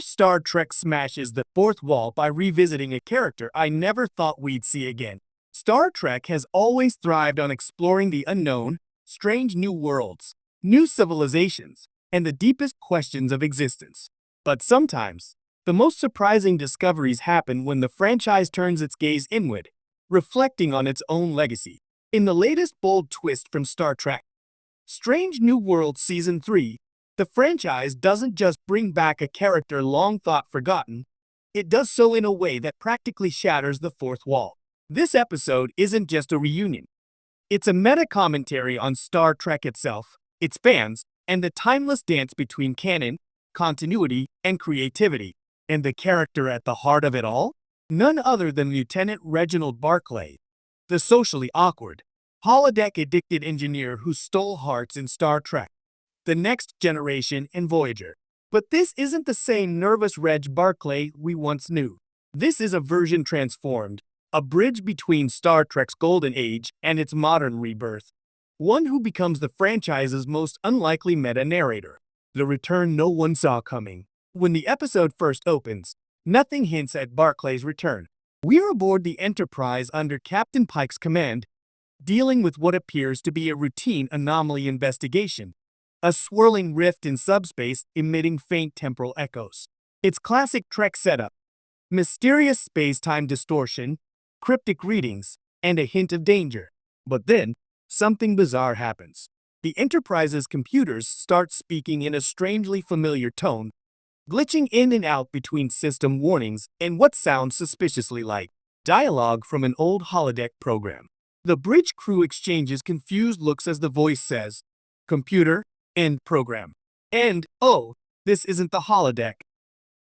Star Trek smashes the fourth wall by revisiting a character I never thought we'd see again. Star Trek has always thrived on exploring the unknown, strange new worlds, new civilizations, and the deepest questions of existence. But sometimes, the most surprising discoveries happen when the franchise turns its gaze inward, reflecting on its own legacy. In the latest bold twist from Star Trek, Strange New Worlds Season 3, the franchise doesn't just bring back a character long thought forgotten, it does so in a way that practically shatters the fourth wall. This episode isn't just a reunion. It's a meta-commentary on Star Trek itself, its fans, and the timeless dance between canon, continuity, and creativity. And the character at the heart of it all? None other than Lieutenant Reginald Barclay, the socially awkward, holodeck-addicted engineer who stole hearts in Star Trek, The Next Generation, and Voyager. But this isn't the same nervous Reg Barclay we once knew. This is a version transformed, a bridge between Star Trek's golden age and its modern rebirth. One who becomes the franchise's most unlikely meta-narrator. The return no one saw coming. When the episode first opens, nothing hints at Barclay's return. We're aboard the Enterprise under Captain Pike's command, dealing with what appears to be a routine anomaly investigation. A swirling rift in subspace emitting faint temporal echoes. It's classic Trek setup. Mysterious space-time distortion, cryptic readings, and a hint of danger. But then, something bizarre happens. The Enterprise's computers start speaking in a strangely familiar tone, glitching in and out between system warnings and what sounds suspiciously like dialogue from an old holodeck program. The bridge crew exchanges confused looks as the voice says, "Computer, end program." And, oh, this isn't the holodeck.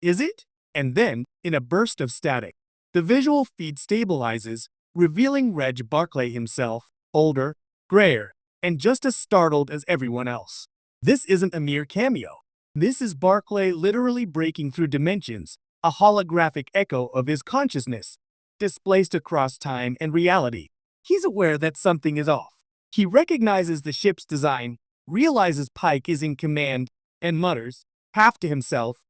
Is it? And then, in a burst of static, the visual feed stabilizes, revealing Reg Barclay himself, older, grayer, and just as startled as everyone else. This isn't a mere cameo. This is Barclay literally breaking through dimensions, a holographic echo of his consciousness, displaced across time and reality. He's aware that something is off. He recognizes the ship's design, realizes Pike is in command, and mutters, half to himself,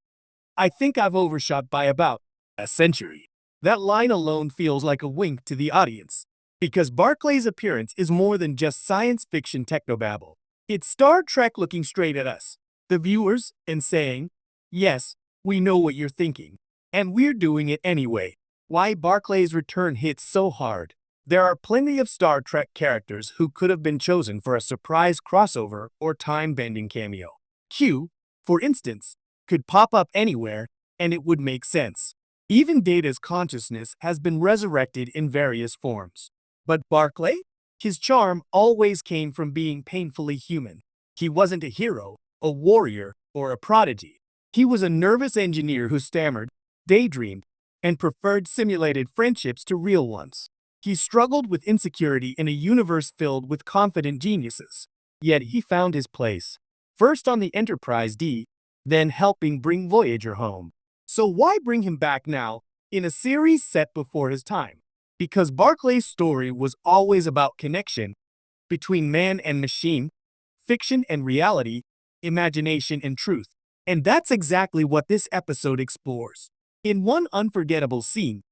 "I think I've overshot by about a century." That line alone feels like a wink to the audience, because Barclay's appearance is more than just science fiction technobabble. It's Star Trek looking straight at us, the viewers, and saying, "Yes, we know what you're thinking, and we're doing it anyway." Why Barclay's return hits so hard? There are plenty of Star Trek characters who could have been chosen for a surprise crossover or time-bending cameo. Q, for instance, could pop up anywhere, and it would make sense. Even Data's consciousness has been resurrected in various forms. But Barclay? His charm always came from being painfully human. He wasn't a hero, a warrior, or a prodigy. He was a nervous engineer who stammered, daydreamed, and preferred simulated friendships to real ones. He struggled with insecurity in a universe filled with confident geniuses. Yet he found his place. First on the Enterprise D, then helping bring Voyager home. So why bring him back now, in a series set before his time? Because Barclay's story was always about connection between man and machine, fiction and reality, imagination and truth. And that's exactly what this episode explores. In one unforgettable scene,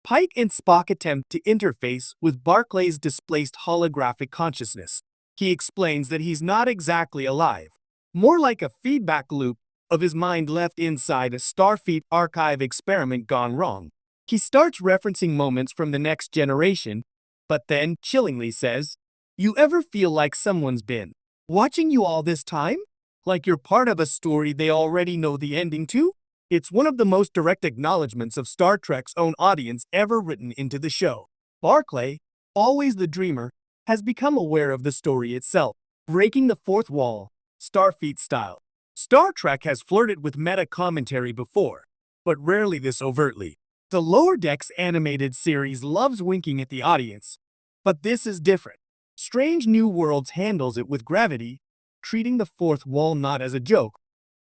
Pike and Spock attempt to interface with Barclay's displaced holographic consciousness. He explains that he's not exactly alive, more like a feedback loop of his mind left inside a Starfleet archive experiment gone wrong. He starts referencing moments from The Next Generation, but then chillingly says, "You ever feel like someone's been watching you all this time? Like you're part of a story they already know the ending to?" It's one of the most direct acknowledgments of Star Trek's own audience ever written into the show. Barclay, always the dreamer, has become aware of the story itself, breaking the fourth wall, Starfleet style. Star Trek has flirted with meta-commentary before, but rarely this overtly. The Lower Decks animated series loves winking at the audience, but this is different. Strange New Worlds handles it with gravity, treating the fourth wall not as a joke,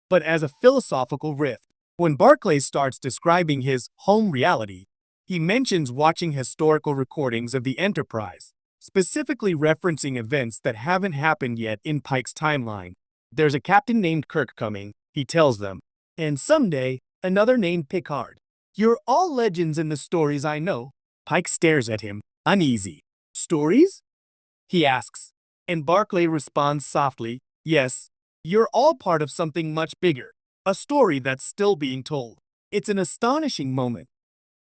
but as a philosophical rift. When Barclay starts describing his home reality, he mentions watching historical recordings of the Enterprise, specifically referencing events that haven't happened yet in Pike's timeline. There's a captain named Kirk coming, he tells them, and someday, Another named Picard. You're all legends in the stories I know. Pike stares at him, uneasy. Stories? He asks. And Barclay responds softly, yes, you're all part of something much bigger. A story that's still being told. It's an astonishing moment.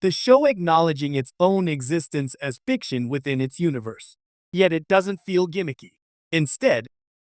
The show acknowledging its own existence as fiction within its universe. Yet it doesn't feel gimmicky. Instead,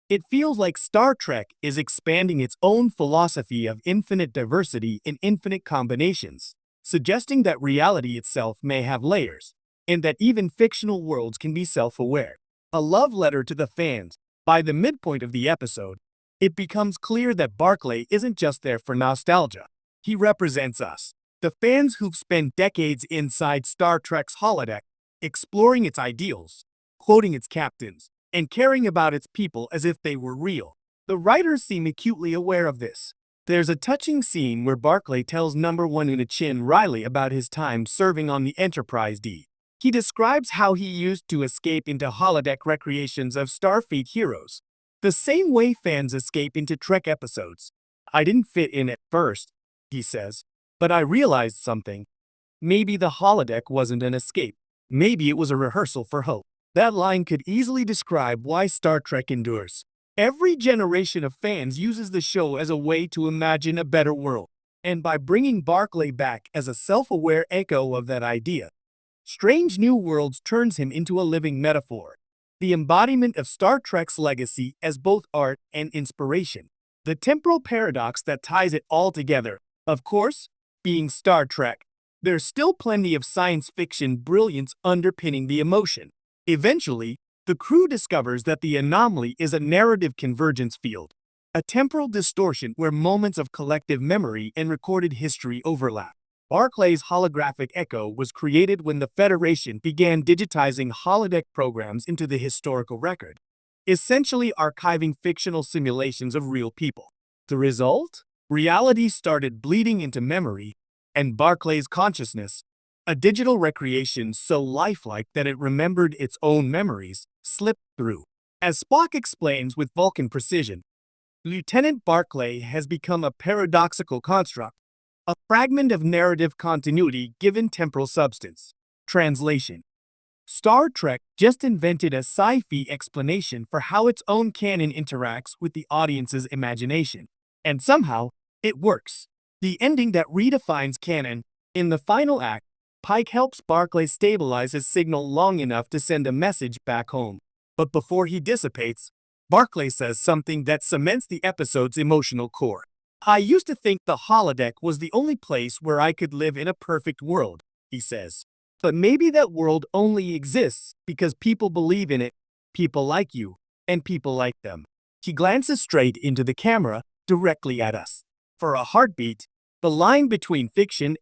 it feels like Star Trek is expanding its own philosophy of infinite diversity in infinite combinations, suggesting that reality itself may have layers, and that even fictional worlds can be self-aware. A love letter to the fans. By the midpoint of the episode, it becomes clear that Barclay isn't just there for nostalgia. He represents us, the fans who've spent decades inside Star Trek's holodeck, exploring its ideals, quoting its captains, and caring about its people as if they were real. The writers seem acutely aware of this. There's a touching scene where Barclay tells Number One Unachin Riley about his time serving on the Enterprise D. He describes how he used to escape into holodeck recreations of Starfleet heroes, the same way fans escape into Trek episodes. I didn't fit in at first, he says, but I realized something. Maybe the holodeck wasn't an escape. Maybe it was a rehearsal for hope. That line could easily describe why Star Trek endures. Every generation of fans uses the show as a way to imagine a better world. And by bringing Barclay back as a self-aware echo of that idea, Strange New Worlds turns him into a living metaphor, the embodiment of Star Trek's legacy as both art and inspiration. The temporal paradox that ties it all together, of course, being Star Trek. There's still plenty of science fiction brilliance underpinning the emotion. Eventually, the crew discovers that the anomaly is a narrative convergence field, a temporal distortion where moments of collective memory and recorded history overlap. Barclay's holographic echo was created when the Federation began digitizing holodeck programs into the historical record, essentially archiving fictional simulations of real people. The result? Reality started bleeding into memory, and Barclay's consciousness, a digital recreation so lifelike that it remembered its own memories, slipped through. As Spock explains with Vulcan precision, Lieutenant Barclay has become a paradoxical construct, a fragment of narrative continuity given temporal substance. Translation. Star Trek just invented a sci-fi explanation for how its own canon interacts with the audience's imagination. And somehow, it works. The ending that redefines canon. In the final act, Pike helps Barclay stabilize his signal long enough to send a message back home. But before he dissipates, Barclay says something that cements the episode's emotional core. I used to think the holodeck was the only place where I could live in a perfect world, he says. But maybe that world only exists because people believe in it, people like you, and people like them. He glances straight into the camera, directly at us. For a heartbeat, the line between fiction